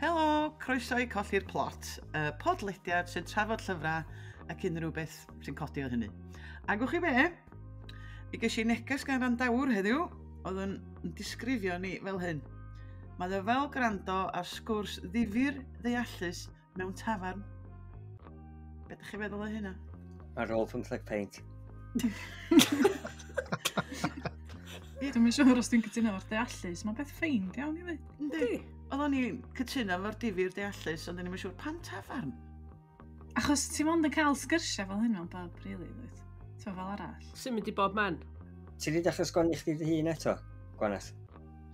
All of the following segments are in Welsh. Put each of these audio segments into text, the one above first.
Helo, croeso i colli'r plot, podlediad sy'n trafod llyfrau ac unrhyw beth sy'n codi o hynny. A gwch chi be? Mi ges i neges gan randawr heddiw, oedd yn disgrifio ni fel hyn. Mae o fel gwrando ar sgwrs Ddifyr Ddeallus Mewn Tafarn. Be ydych chi feddwl o hynna? Ar ôl pymtheg peint. Dwi'n siŵr os dwi'n cytuno o'r Ddeallus, mae'n beth ffeind iawn i fi. Yndi. Oedden ni'n cytuno fo'r Ddifyr Ddeallus, ond ni'n siŵr pan tafarn. Achos ti'n mond yn cael sgyrsiau fel hyn mewn bob rili, dweud. Ti'n fel arall. Sy'n mynd i bob man? Ti wedi dechrau sgwennu chdi dy hun eto, Gwanas?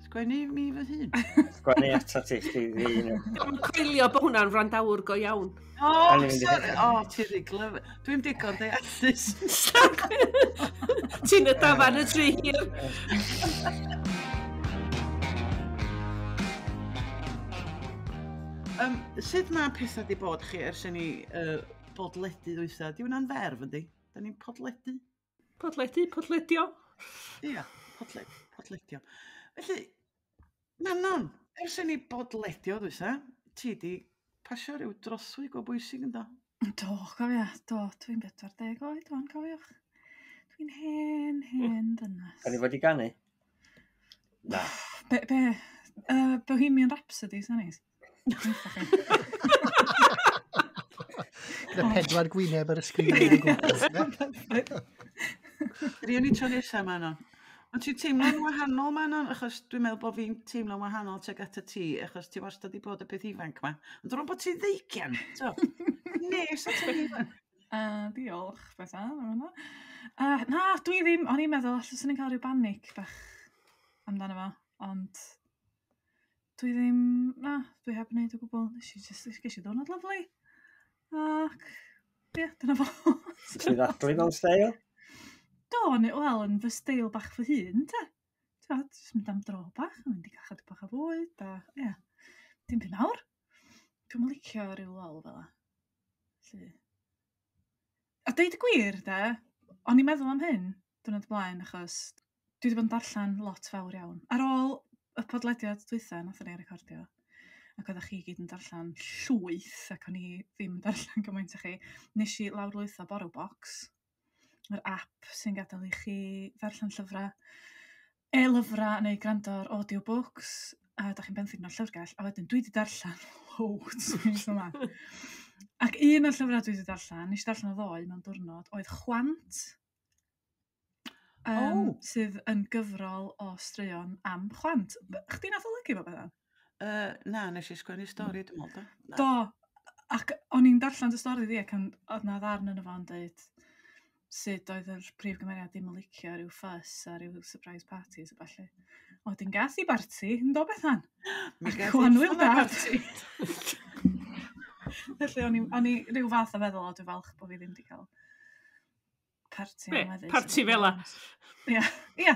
Sgwennu mi fy hun. Sgwennu eto ti chdi dy hun. Dwi'n coelio bod hwnna'n randawr go iawn. O, sorry. O, ti'n riglyf. Dwi'n digon Ddeallus. Ti'n y dafan y tri hir. Sut mae pethau di bod chi ers i ni bodledu ddwytha? Di hwnna'n ferf ydi? Da ni'n podledu? Podledio. Ia, podledio. Felly, Manon, ers i ni bodledio ddwytha, ti di pasio rhyw droswy go bwysig yn do? Do, cofio, do, dwi'n 40 oed, dwi'n cofiwch. Dwi'n hen dynas. Da ni fod i ganu? Na. Bohemian Rhapsody, sa'n neis? Gyda 4 gwyneb ar y sgrin. Rion ni tro nesaf, Manon. Ond ti'n teimlo'n wahanol, Manon, achos dwi'n meddwl bod fi'n teimlo'n wahanol teg at y ti, achos ti wastad i bod y peth ifanc ma. Ond rwy'n bod ti'n ddeigian, so. Nes at y ifanc. Diolch, Bethan. Na, dwi ddim, o'n i'n meddwl, allos yn cael rhyw banig bach amdano fo, ond dwi ddim, dwi heb wneud o gwbl, ges i ddwrnod lyflu. Ac, dyna fo. Ti'n ddadlu mewn steil? Do, wel, yn fy steil bach fy hun, te. Jyst mynd am dro bach, yn mynd i gael chydig bach o fwyd, dim byd nawr. Dwi'n licio rhyw lol fel la. A deud y gwir, o'n i'n meddwl am hyn, dwrnod blaen, achos dwi wedi bod yn darllen lot fawr iawn. Ar ôl y podlediad dwytha, nath ni'n recordio, ac oeddech chi gyd yn darllen llwyth, ac o'n i ddim yn darllen gymaint o chi, nes i lawrlwytho Bwrw box, yr app sy'n gadael i chi ddarllen llyfrau, lyfrau neu gwrando ar audiobooks, a da chi'n benthyg o'r llyfrgell, a wedyn dwi wedi darllen loads mis yma. Ac un o'r llyfrau dwi wedi darllen, nes i darllen o ddoe mewn diwrnod, oedd Chwant, sydd yn gyfrol o straeon am chwant. Chdi nath olygu fo Bethan? Na, nes i sgwennu stori, dwi'n meddwl. Do, ac o'n i'n darllen y stori di, ac oedd na ddarn yn y fo'n dweud sut oedd yr prif gymeriad ddim yn licio rhyw fuss a rhyw surprise parties a falle. Oedd hi'n gas i barti, yn do Bethan? Mi gas i barti. Felly o'n i rhyw fath o feddwl o dwi'n falch bod fi ddim wedi cael parti am wedys. Parti fela. Ia.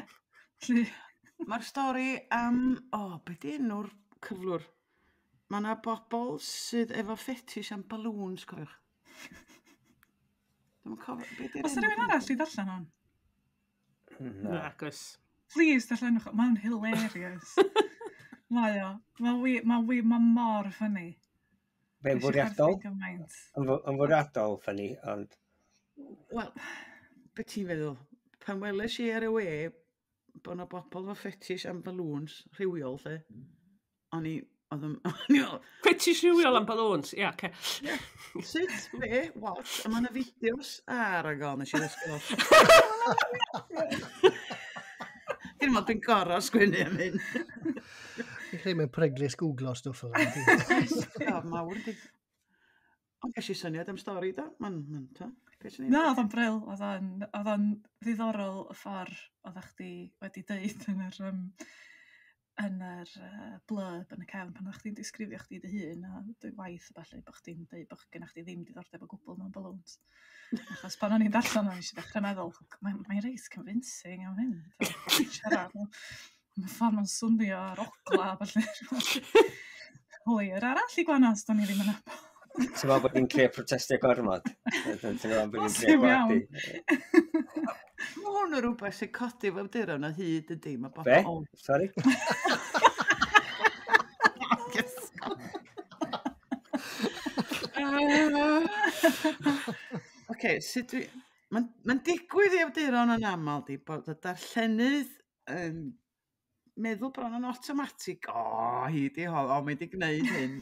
Mae'r stori am, beth di enw'r cyflwr? Mae yna bobl sydd efo fetish am balloons, cofiwch. Dwi'n cofio, beth di'r enw? Os yna rhywun arall i darllen hon? Na, gos. Please, darllen nhw. Mae'n hilarious. Mae mor ffynnu. Fe'n fwriadol? Yn fwriadol ffynnu, ond... Wel, beth ti'n feddwl? Pan weles i ar y we bod yna bobl efo fetish am balloons rhywiol, lle, o'n i... Fetish rhywiol am balloons, ia, ce. Sut, what? A mae yna fideos ar ag o'n eisiau ddysgu. Dwi'n meddwl dwi'n gorau sgwennu am hyn. I chi mewn preglis Google o stwff o fan. Mawr di. Ond ges i syniad am stori da. Na, oedd o'n bryl. Oedd o'n ddiddorol y ffordd oeddech chdi wedi dweud yn yr blurb yn y cefn pan oeddech chdi'n disgrifio chdi dy hun a dy waith falle bod chdi'n dweud bod gennych chdi ddim diddordeb o gwbl mewn balloons. Achos pan o'n i'n darllen o'n eisiau dechrau meddwl, mae'n reis convincing am hyn. Mae ffordd mae'n swnio ar ogla falle. Hwyr arall i Gwanas, do'n i ddim yn abo. Ti'n meddwl bod ni'n creu protestio gormod? Ti'n meddwl bod ni'n creu gwadi? Mae hwn yn rhywbeth sy'n codi fel dyron o hyd y dim. Be? Sorry? Oce, sut dwi... Mae'n digwydd i awduron yn aml di bod y darllenydd yn meddwl bron yn automatic, hi di hol, mae di gwneud hyn.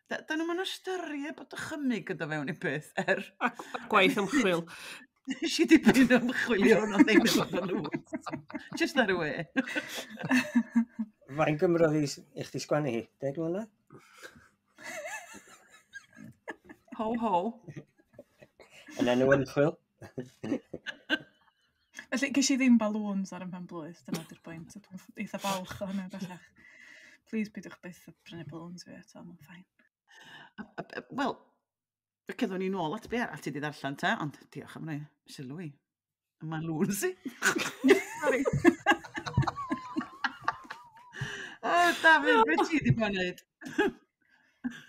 Dyn nhw'n ystyried bod y chymig yn dod fewn i beth A gwaith ymchwil. Nes i dipyn ymchwilio hwnnw ddim yn dod yn nhw. Just ar y we. Fain gymrodd i chdi sgwennu hi? 10 mlynedd? Ho, ho. Yn enw ymchwil? Felly, ges i ddim balwns ar ymhen blwydd, dyna di'r bwynt. Dwi'n eitha balch o hynny bellach. Please, bydwch byth o brynu balwns fi eto, mae'n ffain. Wel, cyddwn ni nôl at be arall ti di ddarllen te, ond diolch am rei sylw i. Mae'n lŵn si. Sorry. O, Dafydd, beth ti di bod wneud?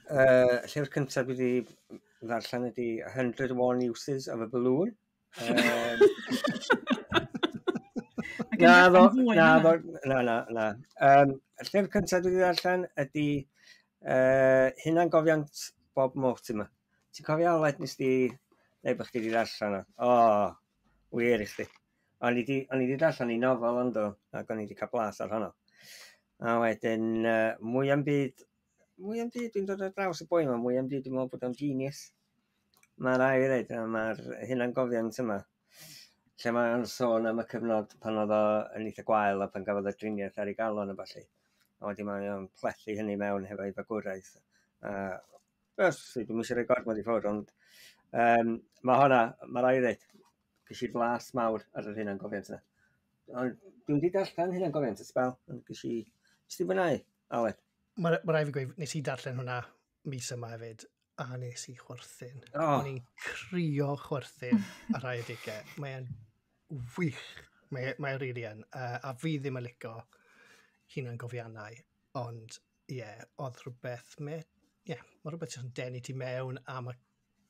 Llyfr cyntaf dwi wedi ddarllen ydi 101 Uses of a Balloon. Na. Llyfr cyntaf dwi wedi ddarllen ydi Hunangofiant Bob Mortimer. Ti'n cofio Aled nes di, neu bych chi wedi darllen o? Wir i chdi. O'n i wedi darllen i nofel ond o, ac o'n i wedi cael blas ar honno. A wedyn, mwy am byd dwi'n dod ar draws y boi yma, mwy am byd dwi'n meddwl bod o'n genius. Mae rai i ddweud, mae'r hunangofiant yma, lle mae'n sôn am y cyfnod pan oedd o yn eitha gwael a pan gafodd y driniaeth ar ei galon a falle. A wedyn mae'n plethu hynny mewn hefo'i fagwraeth. Dwi'n eisiau rhoi gormod i ffwrdd, ond mae rai i ddweud, ges i flas mawr ar yr hunangofiant yna. Ond dwi'n wedi darllen hunangofiant y sbel, ond ges i fwynhau, Aled. Mae rai fi gweud, nes i darllen hwnna mis yma hefyd, a nes i chwerthin. O'n i'n crio chwerthin ar rai adigau. Mae'n wych. Mae'n rili yn. A fi ddim yn licio hunangofiannau. Ond, oedd rhywbeth... Mae rhywbeth sy'n denu ti mewn a mae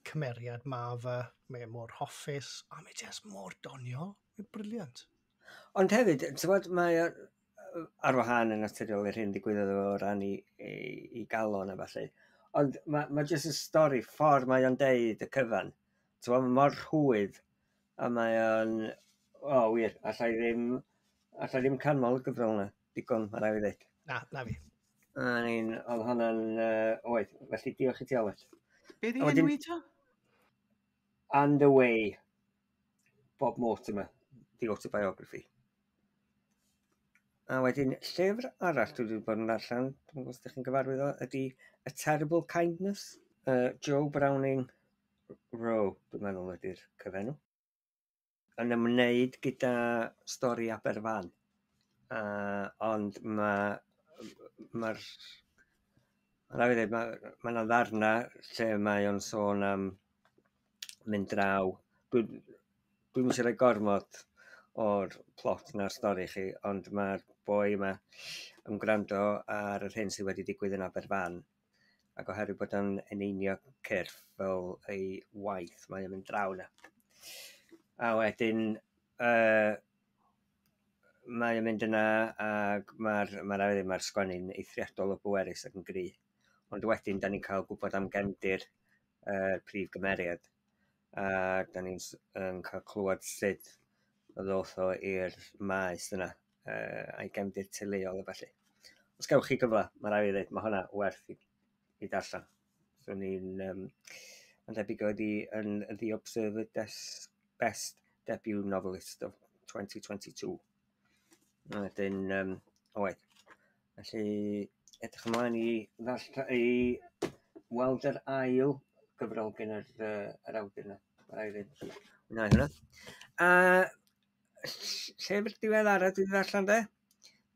cymeriad ma fe. Mae mor hoffus. A mae jes mor doniol. Mae'n briliant. Ond hefyd, mae ar wahân yn naturiol i'r hyn digwyddodd o ran i galon a falle. Ond mae jyst y stori, ffordd mae o'n deud y cyfan. Mae mor rhwydd a mae o'n... wir, allai ddim canmol y gyfrol yna. Digon, mae rai fi ddweud. Na fi. Oedd hwnna'n... Oed, felly diolch i ti Aled. Be di enw i to? And Away, Bob Mortimer, the autobiography. A wedyn, llyfr arall dwi wedi bod yn darllen, dwi'n gwybod os ydych chi'n gyfarwydd o, ydy A Terrible Kindness, Joe Browning Rowe, dwi'n meddwl ydy'r cyfenw. Yn ymwneud gyda stori Aberfan. Ond mae'r... Mae'n yna ddarna lle mae o'n sôn am mynd draw. Dwi'n eisiau rhoi gormod o'r plot na'r stori chi, ond mae'r boi yma yn gwrando ar yr hyn sydd wedi digwydd yn Aberfan. Ac oherwydd bod o'n eneinio cyrff fel ei waith, mae'n mynd draw yna. A wedyn, mae'n mynd yna ac mae'r sgwennu'n eithriadol o bwerus ac yn gry. Ond wedyn, da ni'n cael gwybod am gefndir prif gymeriad. A da ni'n cael clywed sut o ddoth o i'r maes yna a'i gefndir teuluol a falle. Os gewch chi gyfle, mae rai i ddweud, mae hwnna werth i darllen. So ni'n debyg oedd yn The Observer Best Debut Novelist of 2022. Wedyn, oed. Felly, edrych ymlaen i weld yr ail gyfrol gen yr awdur yna. Mae rai i ddweud, hwnna hwnna. Llyfr diwedd arall dwi wedi ddarllen de?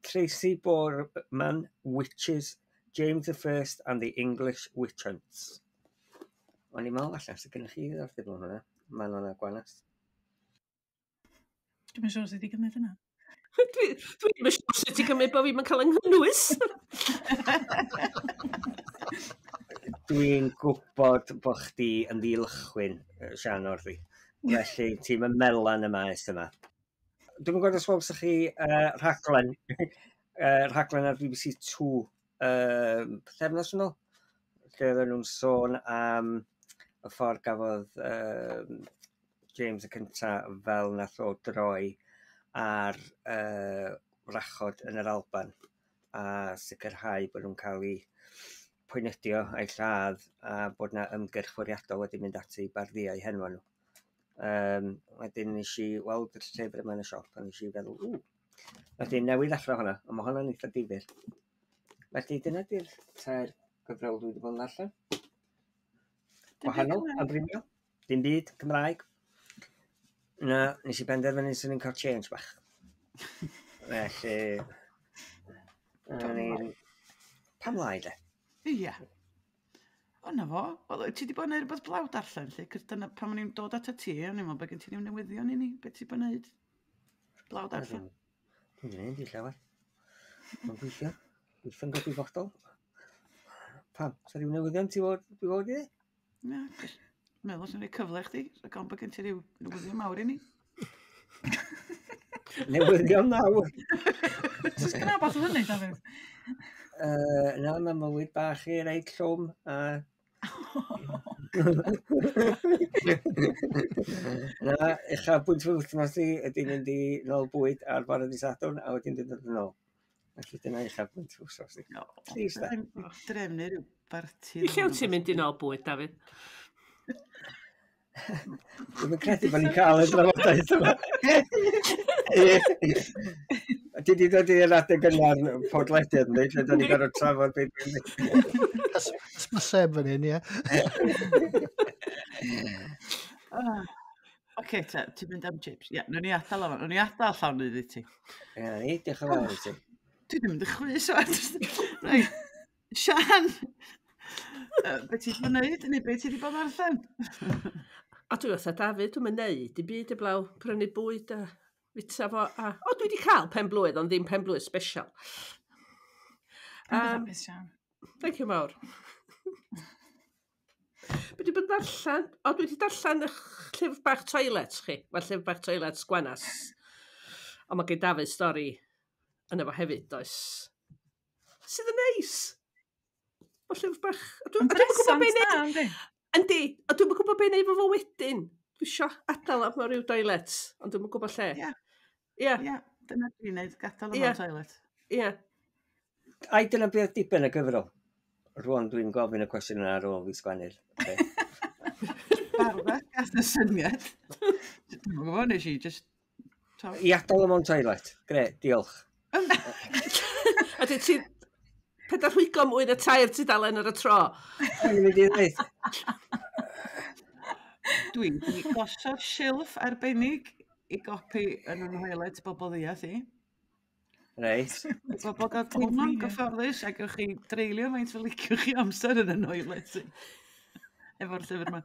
Tracy Borman, Witches, James I and the English Witch Hunts. O'n i'n meddwl allan, sy'n gennych chi ddarllen hwnna? Mae'n hwnna Gwanas. Dwi'n siŵr sut i gymryd yna. Dwi'n siŵr sut i gymryd bod fi'n cael ynghynnwys. Dwi'n gwybod bod chdi yn ddilchwyn Sian o'r fi. Felly, ti'n melan y maes yma. Dwi'n gwybod os welswch chi rhaglen ar BBC 2 pethefnos yn ôl. Lle oedden nhw'n sôn am y ffordd gafodd James y cyntaf fel nath o droi ar wrachod yn yr Alban a sicrhau bod nhw'n cael eu poenedio a'i lladd a bod yna ymgyrch fwriadol wedi mynd ati barddiau henwa nhw. Wedyn nes i weld y llyfr yma yn y siop a nes i feddwl, wedyn newydd ddechrau hwnna, ond mae hwnna'n eitha difyr. Felly dyna di'r tair gyfrol dwi wedi bod yn darllen. Wahanol, amrywio, dim byd, Cymraeg. Na, nes i benderfynu sy'n ni'n cael change bach. Felly, pam lai de? Ia. O'na fo. Ti wedi bod yn neud rhywbeth blaw darllen, lle? Cys dyna pan o'n i'n dod at y ti, o'n i'n meddwl bod gen ti ddim newyddion i ni. Be ti bod yn neud blaw darllen? Dwi'n gwneud i llawer. Mae'n gweithio. Gweithio'n gyfrifodol. Pam? Sa rhyw newyddion ti fod i? Ia, meddwl sy'n rhaid cyfle i chdi. Rhaid bod gen ti rhyw newyddion mawr i ni. Newyddion mawr? Sgwrs gyda bach o fyny, Dafydd? Na, mae mywyd bach i reid llwm a... Na, uchafbwynt fy wythnos i ydy mynd i nôl bwyd ar bore dydd Sadwrn a wedyn dod yn ôl. Felly dyna uchafbwynt fy wythnos i. Please, da. Drefnu rhyw barti. I lle wyt ti'n mynd i nôl bwyd, Dafydd? Dwi'n credu bod ni'n cael y drafodaeth yma. Ti wedi dod i'r adeg yna'r podlediad, lle da ni'n gorfod trafod beth dwi'n mynd. Ysbyseb fan hyn, ie. Oce, ti'n mynd am chips. Ia, nhw'n i adael am. Nhw'n i adael llawn iddi ti. Ia, ni, diolch yn fawr i ti. Dwi ddim yn dychwys o Rai, Sian, be ti wedi gwneud, neu be ti wedi bod yn arllen? A dwi wrth a Dafydd, dwi'n neud i byd y blaw prynu bwyd a fita fo. O, dwi wedi cael pen blwydd, ond ddim pen blwydd special. Thank you mawr. Be dwi bod yn darllen? O, dwi wedi darllen eich llyfr bach toilets chi. Mae'r llyfr bach toilets Gwanas. Ond mae gen Dafydd stori yna fo hefyd, does. Sydd yn neis. O llyfr bach. Yn bresant na, yndi? Yndi, a dwi'n gwybod beth neud fo wedyn. Dwi isio adael am ryw toilet, ond dwi'n gwybod lle. Ia, dyna dwi'n neud, gadael am toilet. Ia. Ai, dyna beth dibyn y gyfrol. Rwan dwi'n gofyn y cwestiwn yna ar ôl fi sgwennu'r. Barfa, gath y syniad. Dwi'n gwybod, nes i just... I adael am o'n toilet. Gre, diolch. A dwi ti'n... Pedair rhwygo mwy na tair ti dalen ar y tro. Dwi'n mynd i ddweud. Dwi'n gosod silff arbennig i gopi yn yn highlight bobl ddiath i. Reit. Bobl gael teimlo'n gyfforddus ac yw'ch chi dreulio faint fel liciwch chi amser yn y highlight i. Efo'r llyfr yma.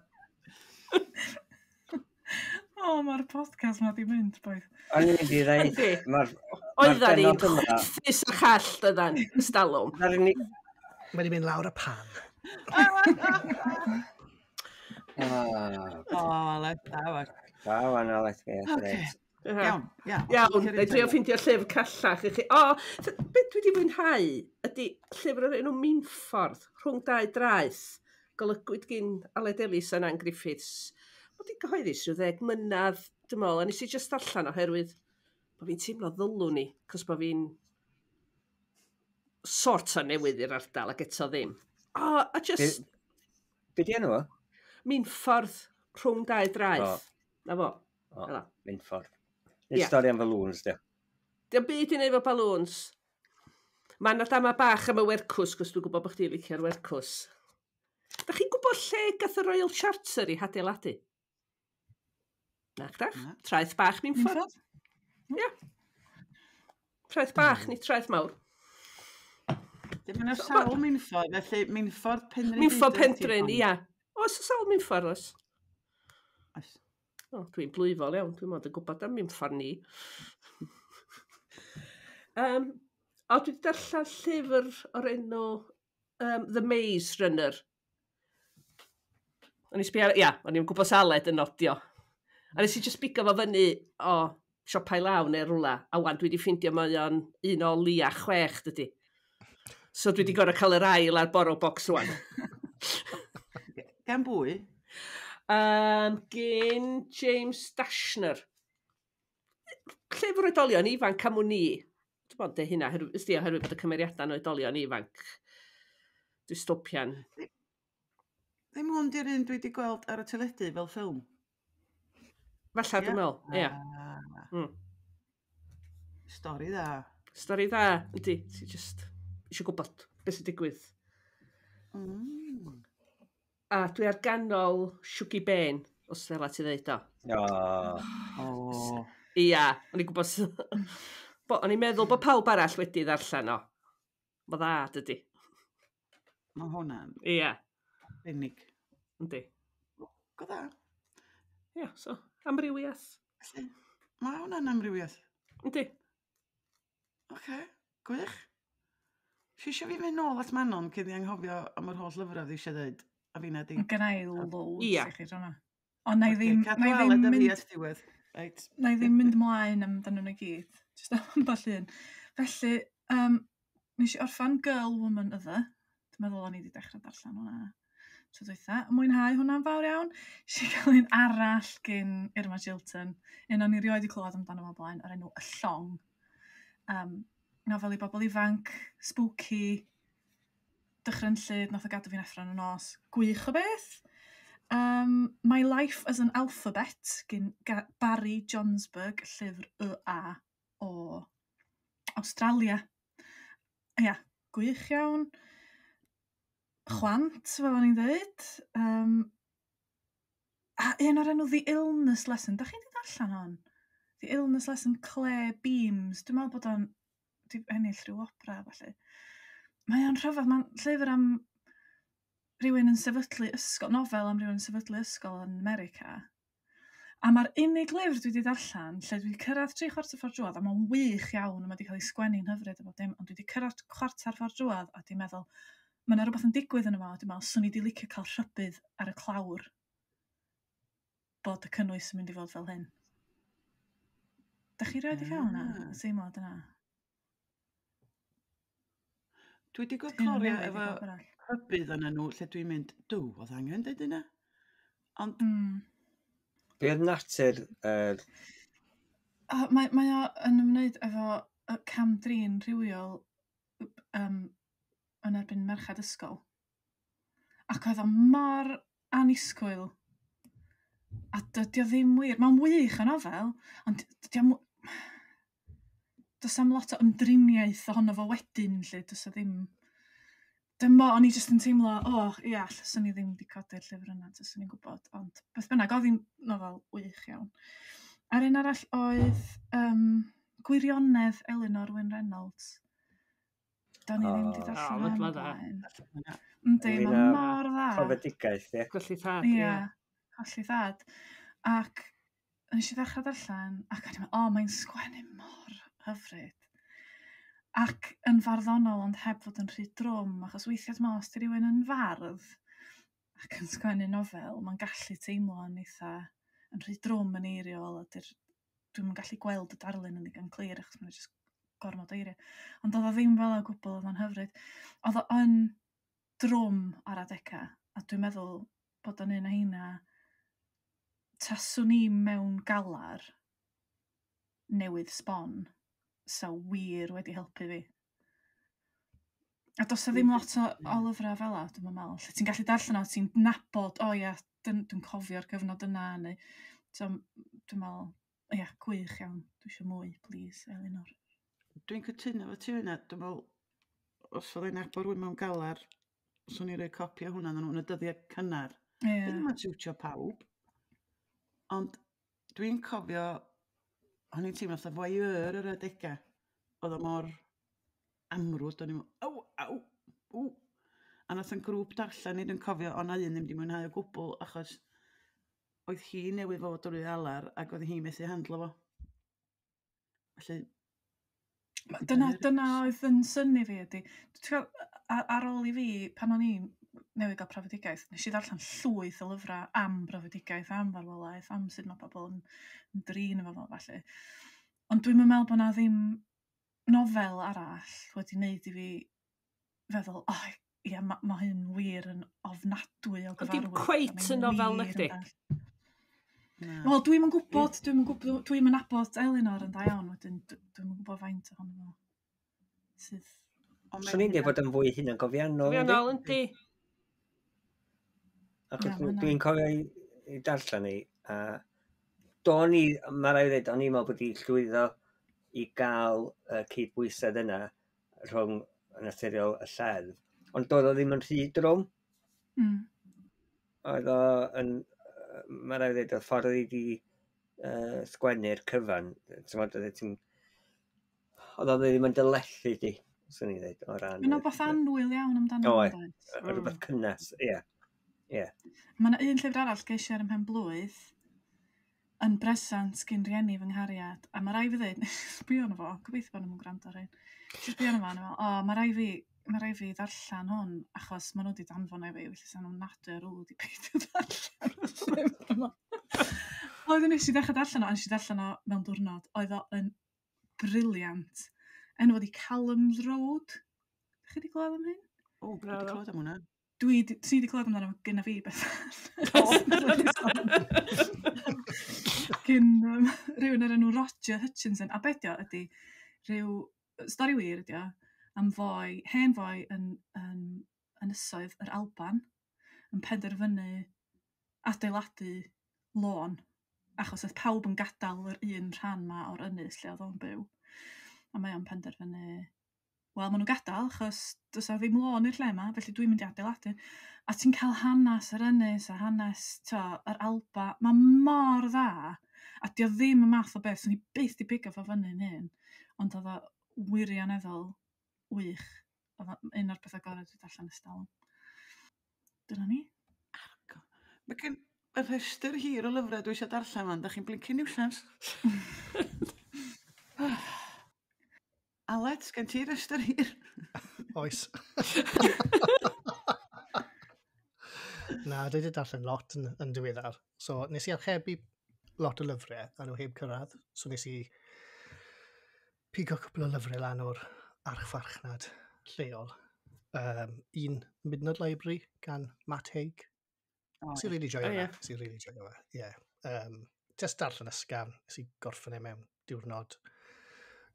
O, mae'r podcast ma di mynd, boedd. O'n i'n mynd i ddweud. Oeddan ni'n chwithus y chall dydan, ystalwm. Mae di mynd lawr y pan. O, Aled, da wan. Da wan, Aled. Iawn. Iawn, neu drio ffeindio llyfr callach i chi. O, beth dwi wedi mwynhau ydy llyfr o'r enw Minffordd, Rhwng dau Draeth, golygwyd gyn Aled Ellis a Griffiths. Bod i'n gyhoeddus rhyw 10 mlynedd, dwi'n meddwl, a nes i just allan oherwydd bod fi'n teimlo ddylwn ni, cos bod fi'n sort o newydd i'r ardal ac eto ddim. O, a just... Be di enw o? Minffordd, Rhwng dau Draeth. Na fo. Minffordd. Nid stori am balloons, di. Di'n byd i wneud efo balloons. Mae'n adama bach am y wercws, cos dwi'n gwybod bod chdi'n licio'r wercws. Da chi'n gwybod lle gath y Royal Charter i hadeiladu? Nacdach? Traeth bach Minffordd. Ia. Traeth bach ni traeth mawr. Dim yna sawl Minffordd, felly Minffordd Penrhyn. Minffordd Penrhyn, ia. Oes y sawl Minffordd, oes? Oes. O, dwi'n blwyfol iawn, dwi'n modd yn gwybod am Minffordd ni. O, dwi wedi darllen llyfr o'r enw The Maze Runner. O'n i'n sbio, ia, o'n i'n gwybod Aled yn nodio. A nes i just bigo fo fyny o siopau law neu rwla, a wan dwi wedi ffeindio mae o'n un o lia 6 dydy. So dwi wedi gorau cael yr ail ar boro bocs rwan. Gan bwy? Gyn James Dashner. Llyfr oedolion ifanc am ni. Dwi'n bod hynna, oherwydd bod y cymeriadau'n oedolion ifanc. Dystopian. Ddim hwn di'r un dwi wedi gweld ar y teledu fel ffilm. Falla, dwi'n meddwl, ie. Stori dda. Stori dda, ydy. Ti just eisiau gwybod beth sy'n digwydd. A dwi ar ganol Shuggie Bain, os fel ti ddeud o. Ia, o'n i'n gwybod... O'n i'n meddwl bod pawb arall wedi ddarllen o. Mae dda, dydy. Mae hwnna'n... Ia. Unig. Yndi. Go dda. Ia, so, amrywiaeth. Mae hwnna'n amrywiaeth. Yndi. Oce, gwych. Si eisiau fi fynd nôl at Manon cyn i anghofio am yr holl lyfrau ddi eisiau dweud. A fi na di. Gynna i loads Ia. i chi drona. Ond na i ddim mynd ymlaen amdano nhw gyd. Just am amball un. Felly, nes i orffan Girl, Woman, Other. Dwi'n meddwl o'n i wedi dechrau darllen hwnna. Tro dweitha. Mwynhau hwnna'n fawr iawn. Nes i gael un arall gyn Irma Chilton. Un o'n i rioed i clywed amdano fo blaen, o'r enw Y Llong. Nofel i bobl ifanc, spooky, dychrynllyd, nath o gadw fi'n effro yn y nos. Gwych o beth. My Life as an Alphabet gyn Barry Johnsburg, llyfr Y.A. o Australia. Ia, gwych iawn. Chwant, fel o'n i'n dweud. A un o'r enw The Illness Lesson. Da chi wedi darllen hon? The Illness Lesson, Claire Beams. Dwi'n meddwl bod o'n ennill rhyw opera, felly. Mae o'n rhyfedd, mae'n llyfr am rhywun yn sefydlu ysgol, nofel am rhywun yn sefydlu ysgol yn America. A mae'r unig lyfr dwi wedi darllen, lle dwi wedi cyrraedd 3/4 ffordd drwodd, a mae'n wych iawn, a mae wedi cael ei sgwennu'n hyfryd a bod dim, ond dwi wedi cyrraedd 1/4 ffordd drwodd, a dwi'n meddwl, mae yna rhywbeth yn digwydd yn yma, a dwi'n meddwl, swn i wedi licio cael rhybydd ar y clawr bod y cynnwys yn mynd i fod fel hyn. Da chi rioed i cael hwnna? Y teimlad yna? Dwi wedi gweld Clara efo hybydd yn nhw, lle dwi'n mynd, oedd angen dweud yna. Ond... Be oedd natur... Mae o yn ymwneud efo cam-drin rhywiol yn erbyn merched ysgol. Ac oedd o mor anisgwyl. A dydy o ddim wir. Mae'n wych o nofel, ond does am lot o ymdriniaeth ohono fo wedyn, lle does o ddim... Dyma, o'n i jyst yn teimlo, ia, llysyn i ddim wedi codi'r llyfr yna, dysyn ni'n gwybod, ond beth bynnag, oedd hi'n nofel wych iawn. A'r un arall oedd Gwirionedd Elinor Wyn Reynolds. Do'n i ddim wedi darllen am blaen. Yndi, mae mor dda. Profedigaeth, ie. Colli thad, ie. Colli thad. Ac nes i ddechrau darllen, ac o'n i'n meddwl, mae'n sgwennu mor hyfryd. Ac yn farddonol, ond heb fod yn rhy drwm, achos weithiau dwi'n meddwl, os di rywun yn fardd ac yn sgwennu nofel, mae'n gallu teimlo yn eitha yn rhy drwm yn eiriol, a dwi'n gallu gweld y darlun yn ddigon clir, achos mae'n jyst gormod eiriau. Ond oedd o ddim fel o gwbl, oedd o'n hyfryd. Oedd o yn drwm ar adega, a dwi'n meddwl bod o'n un o heina, taswn i mewn galar newydd sbon, sa wir wedi helpu fi. A dos o ddim lot o lyfrau fel o, dwi'n meddwl. Lle ti'n gallu darllen o, ti'n nabod, dwi'n cofio'r gyfnod yna, neu dwi'n meddwl, gwych iawn, dwi eisiau mwy, please, Elinor. Dwi'n cytuno fo ti hynna, dwi'n meddwl, os oedd e'n nabod rwy'n mewn galar, swn i'n rhoi copi o hwnna yn y dyddiau cynnar. Bydd yma'n siwtio pawb. Ond dwi'n cofio, o'n i'n teimlo fatha voyeur yr adega. Oedd o mor amrwd, o'n i'n meddwl, A nath yn grŵp darllen i'n cofio, ond un ddim wedi mwynhau o gwbl, achos oedd hi newydd fod o'r alar, ac oedd hi methu handlo fo. Felly... Dyna oedd yn syni fi ydi. Ar ôl i fi, pan o'n i newydd gael profedigaeth, nes i ddarllen llwyth o lyfrau am profedigaeth, am farwolaeth, am sut mae pobl yn drin efo fo, falle. Ond dwi'n meddwl bod na ddim nofel arall wedi wneud i fi feddwl, Ie, mae hyn wir yn ofnadwy o gyfarwydd. Ond dim cweit yn nofel nacdi? Wel, dwi'm yn gwybod, dwi'm yn nabod Elinor yn da iawn, wedyn dwi'm yn gwybod faint ohono fo. Sydd... Swn i'n dweud bod yn fwy hyn yn gofiannol. Gofiannol yn di. Achos dwi'n cofio i darllen ni, a do'n i, mae rai ddweud, o'n i'n meddwl bod i llwyddo i gael cydbwysedd yna rhwng yn naturiol y lleddf, ond doedd o ddim yn rhy drwm. Oedd o yn, mae rai ddweud, oedd ffordd i di sgwennu'r cyfan, oedd o ddim yn dylethu di, swn i'n dweud, o ran... Mae'n rhywbeth anwyl iawn amdano. Rhywbeth cynnes, ie. Mae yna un llyfr arall geisio ar ymhen blwydd yn bresant gyn rieni fy nghariad, a mae rai fi ddweud, sbio arno fo, gobeithio bod nhw'n gwrando ar hyn, sbio arno fo, mae rai fi ddarllen hwn, achos maen nhw wedi danfon ei fi, felly sa'n nhw'n nadu ar ôl wedi peidio darllen y llyfr yma. Oedden nes i ddechrau darllen o, a nes i darllen o mewn diwrnod, oedd o yn briliant. Enw wedi Callum's Road. Chi wedi clywed am hyn? O, dwi wedi clywed am hwnna. Ti wedi clywed amdano gyda fi, Gyn rhywun ar enw Roger Hutchinson. A bedio ydy rhyw stori wir ydy o am hen foi yn ynysoedd yr Alban yn penderfynu adeiladu lôn achos oedd pawb yn gadael yr un rhan ma o'r ynys lle oedd o'n byw. A mae o'n penderfynu... Wel, maen nhw'n gadael, achos does ddim lôn i'r lle yma, felly dwi'n mynd i adeiladu. A ti'n cael hanes yr ynys a hanes yr Alba. Mae mor dda, a di o ddim y math o beth, so ni byth di pigo fo fyny'n hyn. Ond oedd o wirioneddol wych. Oedd o un o'r pethau gorau dwi'n darllen ystal. Dyna ni. Mae gen y rhestr hir o lyfrau dwi eisiau darllen fan, da chi'n blincyn niwsans. Aled, gen ti restr hir? Oes. Na, dwi wedi darllen lot yn diweddar. So, nes i archebu lot o lyfrau, a nhw heb cyrraedd. So, nes i pigo cwpl o lyfrau lan o'r archfarchnad lleol. Un Midnight Library gan Matt Haig. Sy'n really joio fe. Sy'n really joio fe, ie. Just darllen ysgafn, nes i gorffen e mewn diwrnod.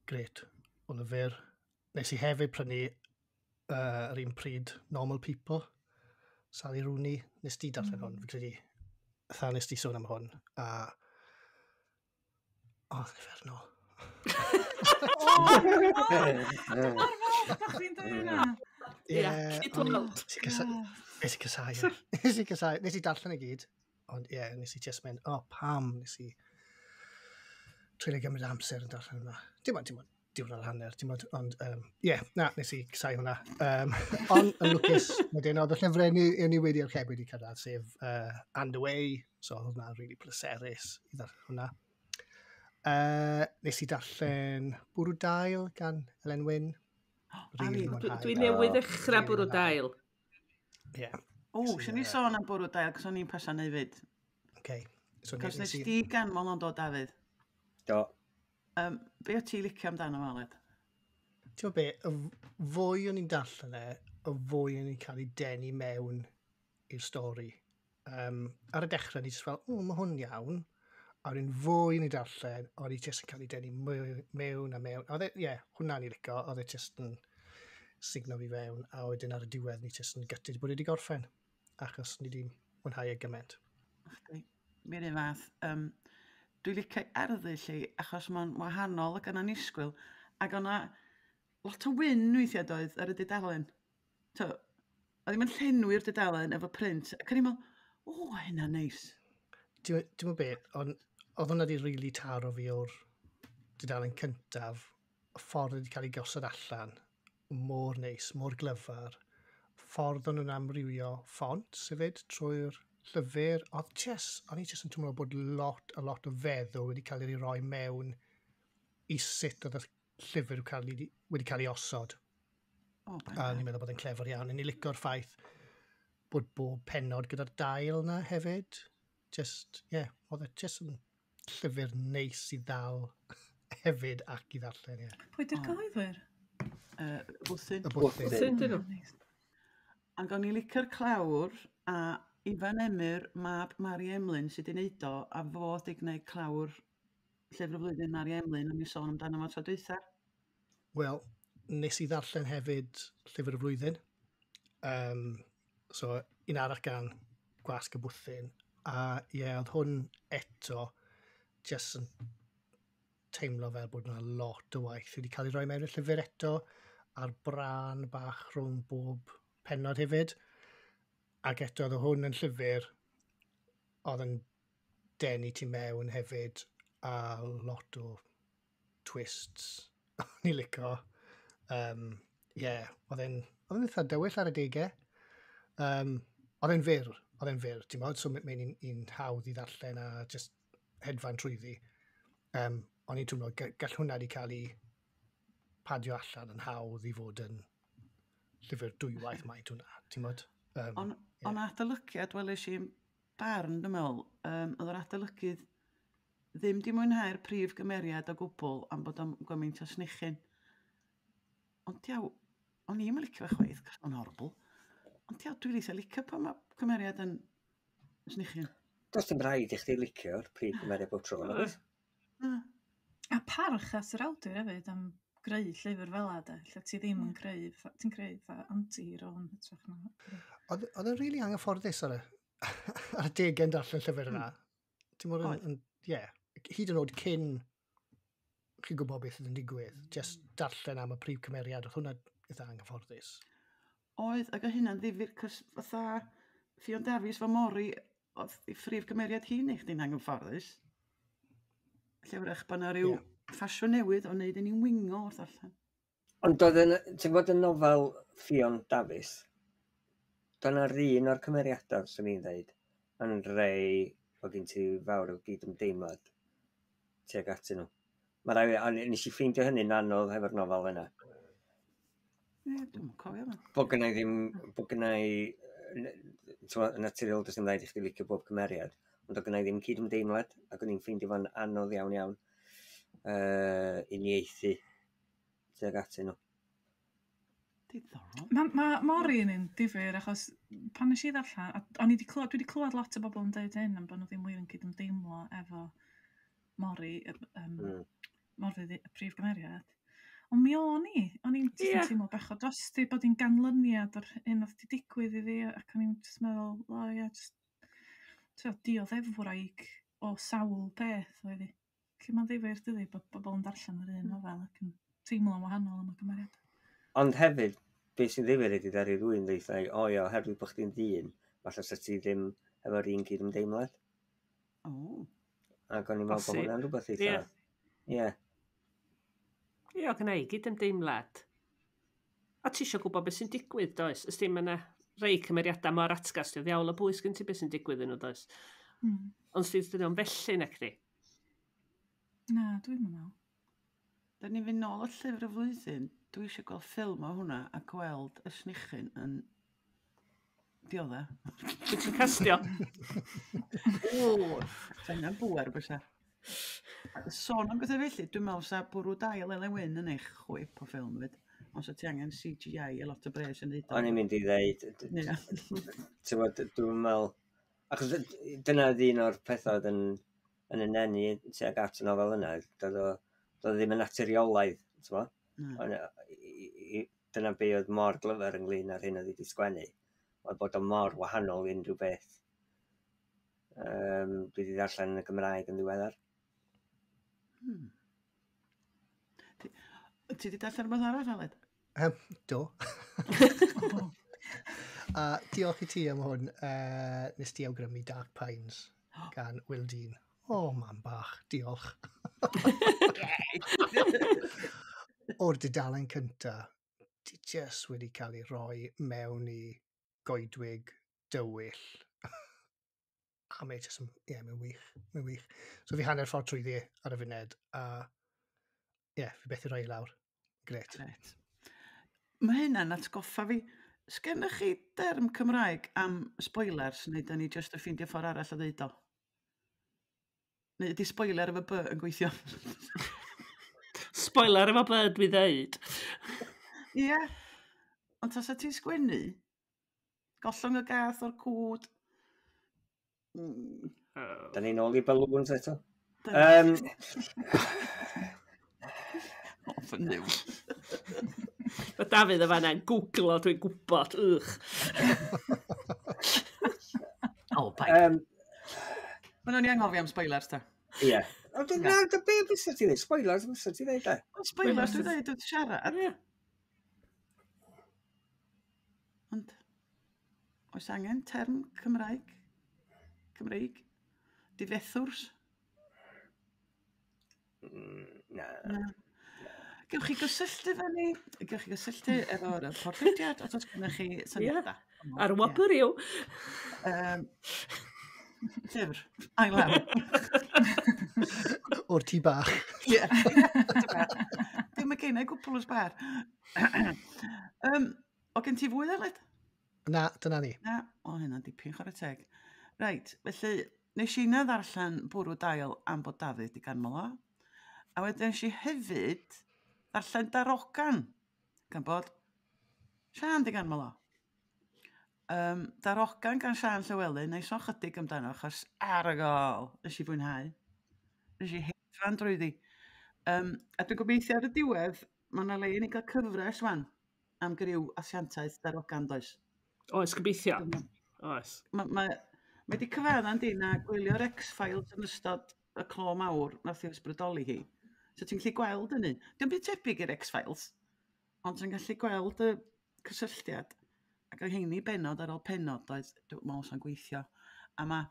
Gret. O lyfr. Nes i hefyd prynu yr un pryd Normal People, Sally Rooney. Nes di darllen hwn, fi credu. Tha nes di sôn am hwn. A... O, ddifernol. Bach fi'n dweud hynna. Ie, nes i casau. Nes i darllen i gyd. Ond ie, nes i just mynd, pam, nes i treulio gymryd amser yn darllen hwnna. Dim ond diwrnod hanner, ond nes i casau hwnna. Ond yn lwcus, wedyn oedd y llyfrau ni wedi archebu wedi cyrraedd, sef And Away, so oedd hwnna'n really pleserus i ddarllen hwnna. Nes i darllen Bwrw Dail gan Elen. Dwi newydd ddechrau Bwrw Dail. Ie. O, sy'n ni sôn am Bwrw Dail, cos o'n i'n pasan ei fyd. Oce. Cos nes di ganmol o'n dod Dafydd. Do. Be o ti licio amdano fo, Aled? Ti'n be, y fwy o'n i'n darllen y fwy o'n i'n cael ei denu mewn i'r stori. Ar y dechrau, ni jyst fel, mae hwn iawn. A rwy'n fwy o'n i'n darllen, o'n i jyst yn cael ei denu mewn a mewn. Hwnna ni'n licio, oedd e jyst yn signo fi fewn. A wedyn ar y diwedd, ni jyst yn gytid bod wedi gorffen. Achos ni wedi mwynhau e gymaint. Mi'r un fath. Dwi'n licio erddi lle, achos mae'n wahanol ac yn anisgwyl. Ac o'na lot o wyn weithiau doedd ar y dudalen. Oedd ddim yn llenwi'r dudalen efo print. Ac o'n i'n meddwl, hynna'n neis. Dwi'n meddwl beth, ond oedd hwnna wedi rili taro fi o'r dudalen cyntaf. Y ffordd wedi cael ei gosod allan, mor neis, mor glyfar. Ffordd o'n nhw'n amrywio ffont, sefyd, trwy'r llyfr. O'n i jyst yn teimlo bod lot o feddwl wedi cael ei roi mewn i sut oedd y llyfr wedi cael ei osod. A ni'n meddwl bod e'n clefar iawn. Ni'n licio'r ffaith bod bob pennod gyda'r dail yna hefyd. Oedd e jyst yn llyfr neis i ddal hefyd ac i ddarllen. Pwy di'r cyhoeddwyr? Bwthyn. Y Bwthyn. Ac o'n i licio'r clawr, a Ifan Emyr, mab Mari Emlyn sydd wedi wneud o, a fod i gwneud clawr Llyfr y Flwyddyn Mari Emlyn, o'n i sôn amdano fo tro dwytha. Wel, nes i ddarllen hefyd Llyfr y Flwyddyn. So, un arall gan Gwasg y Bwthyn. A ie, oedd hwn eto jyst yn teimlo fel bod yna lot o waith wedi cael ei roi mewn y llyfr eto a'r bran bach rhwng bob pennod hefyd. Ac eto oedd hwn yn llyfr oedd yn denu ti mewn hefyd a lot o twists o'n i licio. Oedd e'n eitha dywyll ar y degau. Oedd e'n fyr, ti'n modd, so mae'n un hawdd i ddarllen a just hedfan trwyddi. O'n i'n twmlo, gall hwnna wedi cael ei padio allan yn hawdd i fod yn llyfr dwywaith maint hwnna, ti'n modd? Ond adolygiad, weles i'n barn, dwi'n meddwl, oedd yr adolygydd ddim di mwynhau'r prif gymeriad o gwbl am bod o'n gymaint o snichyn. Ond iaw, o'n i'n licio fe chwaith, cos o'n horrible. Ond iaw, dwi'n eisiau licio pa mae cymeriad yn snichyn. Does dim rhaid i chdi licio'r prif gymeriad bob tro, no? A parch as yr awdur hefyd am greu llyfr fel yna, lle ti ddim yn creu, ti'n creu anti-hero yn hytrach na. Oedd e'n rili anghyfforddus ar y degau yn darllen llyfr yna. Ti'n modd yn, hyd yn oed cyn chi'n gwybod beth oedd yn digwydd, just darllen am y prif cymeriad, oedd hwnna eitha anghyfforddus. Oedd, ac o hynna'n ddifyr, cos fatha Ffion Dafis fo Mori, oedd ei phrif gymeriad hi'n eich di'n anghyfforddus. Llyfrach bod yna rhyw ffasiwn newydd o wneud yn ni'n wingo wrth allan. Ond ti'n bod yn nofel Ffion Dafis, doedd yna'r un o'r cymeriadau, sy'n ni'n dweud, yn rhai o gen ti fawr o gyd ymdeimlad tuag atyn nhw. Nes i ffeindio hynny'n anodd hefo'r nofel yna. Dwi'n cofio yma. Bod gynnau naturiol does dim rhaid i chdi licio bob cymeriad, ond oedd gynnau ddim cyd ymdeimlad, ac o'n i'n ffeindio fo'n anodd iawn uniaethu tuag atyn nhw. Diddorol. Mae Mori yn un difyr, achos pan nes i ddarllen, dwi wedi clywed lot o bobl yn dweud hyn am bod nhw ddim wir yn cydymdeimlo efo Mori, Morfydd y prif gymeriad. Ond mi o'n i'n teimlo bach o drosti bod hi'n ganlyniad o'r un oedd wedi digwydd iddi, ac o'n i'n meddwl, dioddefwraig o sawl beth oedd hi. Felly mae'n ddifyr dydi bod bobl yn darllen yr un nofel ac yn teimlo'n wahanol am y cymeriad. Ond hefyd, beth sy'n ddifyr ydy dar i rywun ddeithau, oherwydd bod chdi'n dyn, falle sa ti ddim efo'r un cyd ymdeimlad. Ac o'n i'n meddwl bod hwnna'n rhywbeth eitha. Ie, o gynnau i gyd ymdeimlad. A ti eisiau gwybod beth sy'n digwydd, does? Ys dim yna rhai cymeriadau mor atgas, dwi'n ddiawl o bwys gen ti beth sy'n digwydd yn nhw, does? Ond sydd yn felly na chdi? Na, dwi'n meddwl. Da ni'n fynd nôl o Llyfr y Flwyddyn. Dwi eisiau gweld ffilm o hwnna a gweld y snichyn yn diodda. Dwi'n ti'n castio? Sa'n bwer bysa. Sôn am bethau felly, dwi'n meddwl sa Bwrw Dail Elen yn eich chwip o ffilm fyd. Ond sa ti angen CGI a lot o bres yn neud o. o'n i'n mynd i ddeud. Dwi'n meddwl, achos dyna un o'r pethau yn y nenu tuag at y nofel yna, doedd ddim yn naturiolaidd, dyna be oedd mor glyfar ynglyn ar hyn oedd wedi sgwennu, oedd bod o mor wahanol i unrhyw beth. Dwi wedi darllen yn y Gymraeg yn ddiweddar. Ti wedi darllen rhywbeth arall, Aled? Do. A diolch i ti am hwn. Nes ti awgrymu Dark Pines gan Will Dean. Man bach, diolch. O'r dudalen cynta, ti jyst wedi cael ei roi mewn i goedwig dywyll. A mae jyst, mae'n wych. So fi hanner ffordd trwyddi ar y funed, a fi beth i roi lawr. Gret. Mae hynna'n atgoffa fi. Sgennach chi derm Cymraeg am spoilers, neu da ni jyst yn ffeindio ffordd arall o ddeud o? Neu ydy spoiler efo by yn gweithio? Spoiler efo by dwi ddeud. Ie. Ond tas a ti'n sgwennu, Gollwng y gath o'r cwd. Da ni'n ôl i balwns eto. Off yn niw. Mae Dafydd y fanna'n googlo, dwi'n gwybod. O, Bain. Mae nhw'n i anghofio am spoilers, ta. Ie. Na, be fysa ti dweud? Spoilers fysa ti dweud, da? Spoilers, dwi'n dweud, dwi'n siarad. Ond, oes angen term Cymraeg? Difethwrs? Na. Gewch chi gysylltu fe ni? Gewch chi gysylltu efo'r podlediad, os oes gennych chi syniadau? Ar wabr i'w. Llyfr, ail law. O'r tŷ bach. Ie, dim y gennau gwpl o'r sbar. O gen ti fwy ddaled? Na, dyna ni. Na, o hynna'n dipyn chwarae teg. Reit, felly, nes i na ddarllen Bwrw Dail am bod Dafydd i ganmol o. A wedyn nes i hefyd ddarllen Darogan, gan bod Sian di ganmol o. Darogan gan Sian Llywelyn, neu so chydig amdano, achos arogol, nes i fwynhau. Nes i hedfan drwyddi. A dwi'n gobeithio ar y diwedd, mae yna le i ni gael cyfres wan am gryw asiantaeth Darogan, does? Oes, gobeithio. Oes. Mae wedi cyfadda'n di na gwylio'r X-Files yn ystod y clo mawr nath i'w ysbrydoli hi. So ti'n gallu gweld hynny. Dwi'n byd tebyg i'r X-Files, ond ti'n gallu gweld y cysylltiad ac o heini bennod ar ôl pennod, dwi'n meddwl sy'n gweithio. A mae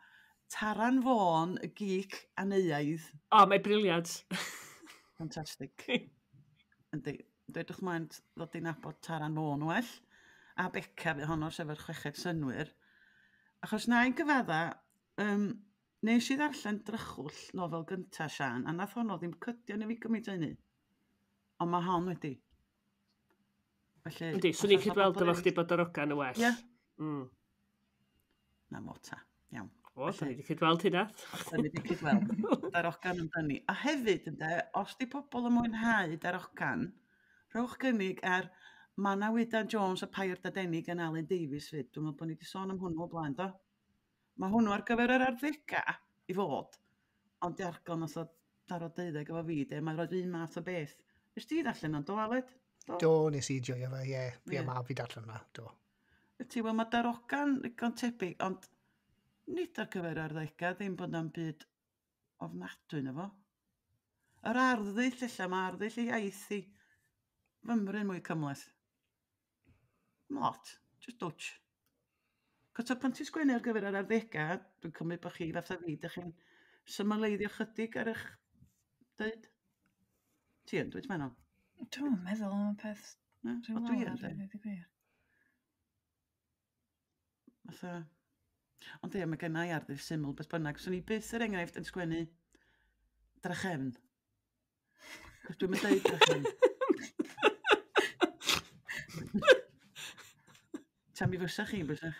Taran Fôn, y geek aneuaidd. O, mae briliant. Fantastic. Yndi, dweudwch mlaen ddod i'n nabod Taran Fôn well. A Beca fi honno'r sef yr chweched synwyr. Achos na i'n gyfadda, nes i ddarllen drychwll nofel gynta Sian, a nath honno ddim cydio neu fi gymryd hynny. Ond mae hon wedi. Felly, Yndi, swn i'n cydweld efo chdi bod Darogan y well. Ie. Na mota, iawn. O, da ni wedi cydweld hynna. Da ni wedi cydweld. Darogan amdani. A hefyd, os di pobl yn mwynhau Darogan, rhowch gynnig ar Mana Wydan Jones a Pair Dadenig yn Elen Davies fyd. Dwi'n meddwl bod ni wedi sôn am hwnnw o blaen, do. Mae hwnnw ar gyfer yr arddega i fod, ond di argon os o daro 12 efo fi, mae'n rhoi un math o beth. Ys ti ddarllen o'n do, Aled? Do, nes i joio fe, ie. Fi a mab fi darllen yna, do. Ti, wel, mae Darogan yn tebyg, ond nid ar gyfer yr arddega, ddim bod na'n byd ofnadwy na fo. Yr arddull illa, mae arddull i iaith i fymryn mwy cymleth. Lot, just dwtch. Cos o pan ti'n sgwennu ar gyfer yr arddega, dwi'n cymryd bod chi fatha fi, ydych chi'n symleiddio chydig ar eich dweud? Ti yn, dwi'n meddwl? Dwi'n meddwl am y peth. O, dwi yn, fatha... Ond ie, mae gennau arddull syml beth bynnag. So ni byth yr enghraifft yn sgwennu drachefn. Cos dwi'n mynd dweud drachefn. Ta mi fysa chi'n bysach?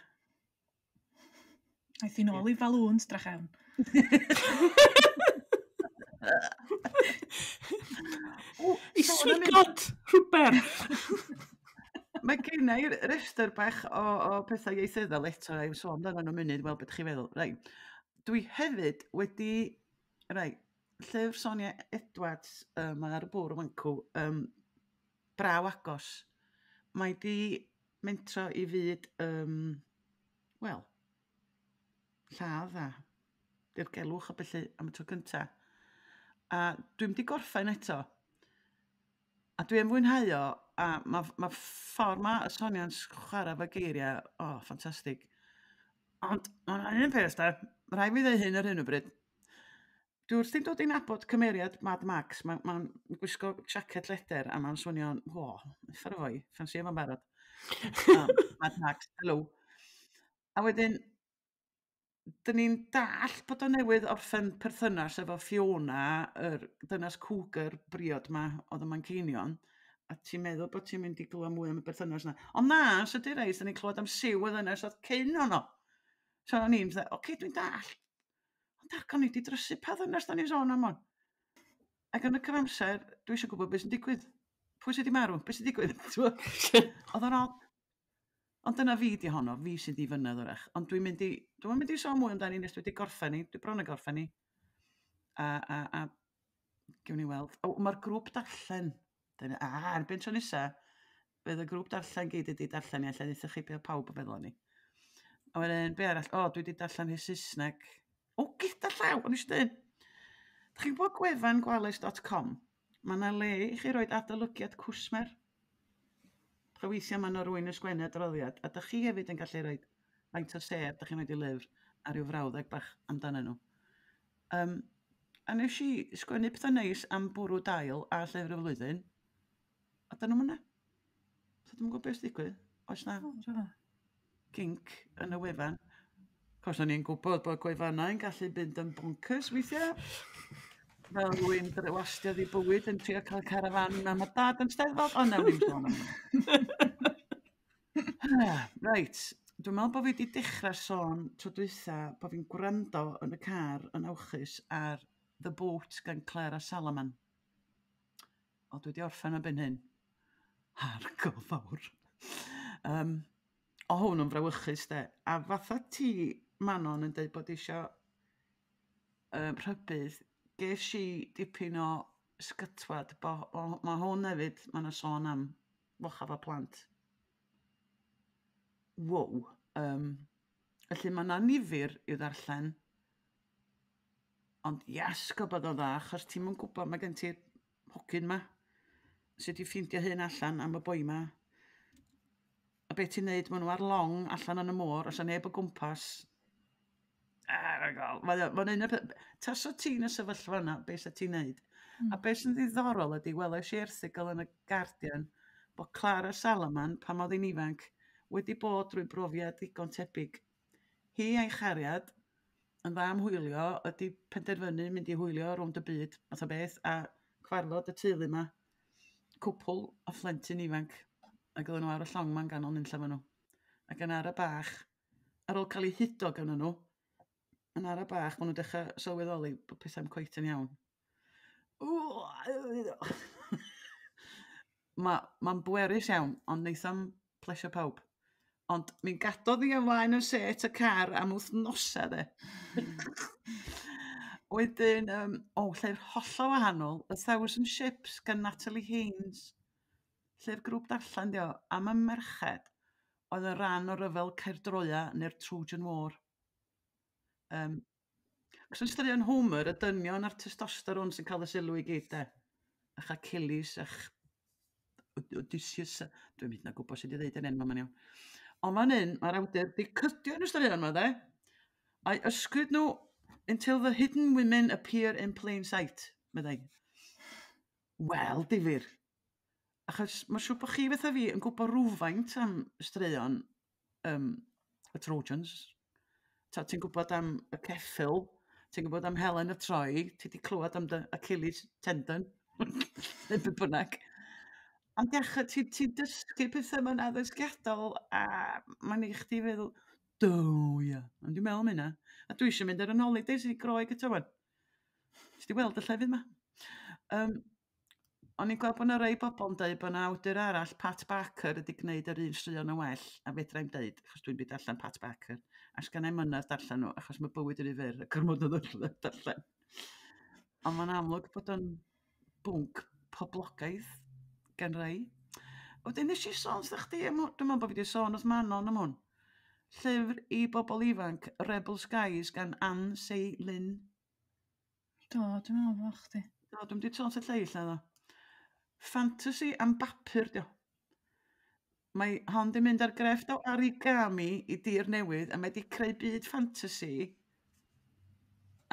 Aeth i nôl i falwns drachefn. I swigod rhywber. Mae gennau restr bach o pethau ieithyddol eto i'w sôn amdano nhw'n munud, wel beth chi feddwl. Dwi hefyd wedi... Llyfr Sonia Edwards, mae ar y Bwrw Wancw, braw agos. Mae di mentro i fyd, wel, lladd a dirgelwch a bellu am y tro cynta. A dwi'n di gorffen eto. A dwi'n fwynhau o, a mae ffordd ma y Sonia'n chwarae fy geiriau, ffantastig. Ond, mae'n un peth da, rai fi ddeu hyn ar hyn o bryd. Dwi wrthi'n dod i'n nabod cymeriad Mad Max, mae'n gwisgo jacket leder a mae'n swnio'n, effar o foi, ffansi efo'n barod. Mad Max, hello. A wedyn, dyn ni'n dall bod o newydd orffen perthynas efo Fiona, yr dynas cwgr briod ma oedd yma'n ceinion, a ti'n meddwl bod ti'n mynd i glwyd mwy am y perthynas yna. Ond na, so di reis, dyn ni'n clywed am siw y ddynas oedd cyn honno. So o'n i'n dweud, oce, dwi'n dall. Ond argon ni di drysu pa ddynas da ni'n sôn am hwn. Ac yn y cyfamser, dwi eisiau gwybod beth sy'n digwydd. Pwy sydd wedi marw? Beth sy'n digwydd? Oedd o'n od. Ond dyna fi di honno, fi sydd i fynydd o'r Ond dwi'n mynd i sôn mwy amdani nes dwi wedi gorffen ni, dwi bron y gorffen ni. A gewn ni weld. Mae'r grŵp darllen. Erbyn tro nesa, bydd y grŵp darllen gyd wedi darllen ni, allai ddweud chi beth pawb o feddwl ni. A wedyn, be arall? Dwi wedi darllen hi Saesneg. Gyda llaw, o'n eisiau dyn. Dych chi'n bod gwefan gwales.com? Mae yna le i chi roed adolygiad cwsmer. Weithiau mae yna rwy'n ysgwennu adroddiad, a dych chi hefyd yn gallu rhoi faint o sef, dych chi'n rhoi i lyfr a ryw frawddeg bach amdano nhw. A nes i sgwennu pethau neis am Bwrw Dail a Llyfr y Flwyddyn, a dyn nhw'n yna. So dwi'n gwybod beth sy'n digwydd. Oes na ginc yn y wefan. Cos o'n i'n gwybod bod gwefannau yn gallu bynd yn bonkers weithiau. Fel rwy'n wastiodd i bywyd yn trio cael carafan am y dad yn steddfod, ond nawn ni'n sôn am hynny. Reit, dwi'n meddwl bod fi wedi dechrau sôn tro dwytha bod fi'n gwrando yn y car yn awchus ar The Boat gan Clara Salaman. Dwi wedi orffen o byn hyn. Hargo fawr. O hwn yn frawychus de. A fatha ti, Manon, yn dweud bod eisiau rhybydd, ges i dipyn o sgytwad, mae hwn hefyd, mae yna sôn am fochaf o plant. Wow. Felly mae yna nifyr i'w ddarllen, ond gwybod o dda, achos ti'n mwyn gwybod, mae gen ti'r hogyn ma, sydd wedi ffeindio hyn allan am y boi ma. A beth ti'n neud, maen nhw ar long allan yn y môr, os a neb o gwmpas. Mae'n un o'r... Tas o ti'n y sefyllfa yna, beth sydd ti'n neud. A beth sy'n ddiddorol ydy, welais i erthygl yn y Guardian bod Clara Salaman, pan oedd hi'n ifanc, wedi bod drwy brofiad digon tebyg. Hi a'i chariad yn dda am hwylio, ydy penderfynu mynd i hwylio rownd y byd, math o beth, a cwarfod y teulu yma, cwpl o phlentyn ifanc, ac oedden nhw ar y llong ma'n ganol nynlla fan nhw. Ac yn ar y bach, ar ôl cael ei hudo gan nhw, yn ar y bach, maen nhw'n dechrau sylweddoli bod pethau'n cweit yn iawn. Mae'n bwerus iawn, ond neitham plesio pawb. Ond mi'n gadodd i ymlaen yn set y car am wythnosa de. Wedyn, llyfr hollol wahanol, A Thousand Ships gan Natalie Haynes. Llyfr grŵp darllen dio, am y merched oedd yn rhan o ryfel Cerdroea neu'r Trojan War. Cos yn straeon Homer, y dynion a'r testosteron sy'n cael y sylw i gyd de. A'ch Achilles, a'ch Odysseus, dwi'n mynd na gwybod sydd wedi dweud yn enw ma'n iawn. Ond ma'n un, mae'r awdur di cydio yn y straeon yma de. A'i ysgryd nhw until the hidden women appear in plain sight, meddai. Wel, difyr. Achos mae'n siŵr bod chi fatha fi yn gwybod rhywfaint am straeon y Trojans. Ti'n gwybod am y ceffil, ti'n gwybod am Elen y Troi, ti wedi clywed am dy Achilles tendon, neu be bynnag. Ond ti'n dysgu pethau mewn addysgiadol, a mae'n eich ti feddwl, ia. Ond dwi'n meddwl am hynna. A dwi eisiau mynd ar yn holidays i Groeg eto wan. Ti wedi weld y llefydd yma? O'n i'n gweld bod yna rei bobl yn dweud bod yna awdur arall, Pat Barker, wedi gwneud yr un straeon yn well, a fedrai'n dweud, achos dwi'n byd darllen Pat Barker, a sgan ei mynydd darllen nhw, achos mae bywyd yn ei fyr, ac yr mwyn oedd darllen. Ond mae'n amlwg bod o'n bwnc poblogaidd gan rei. Wedyn nes i sôn sydd chdi, dwi'n meddwl bod fi wedi sôn wrth Manon am hwn. Llyfr i bobl ifanc, Rebel Skies gan Sei Lin. Dwi'n meddwl bod chdi. Dwi'n wedi sôn sydd lleill na ddo. Fantasy am bapur, dio. Mae hon di mynd ar grefft o origami i dir newydd, a mae di creu byd fantasy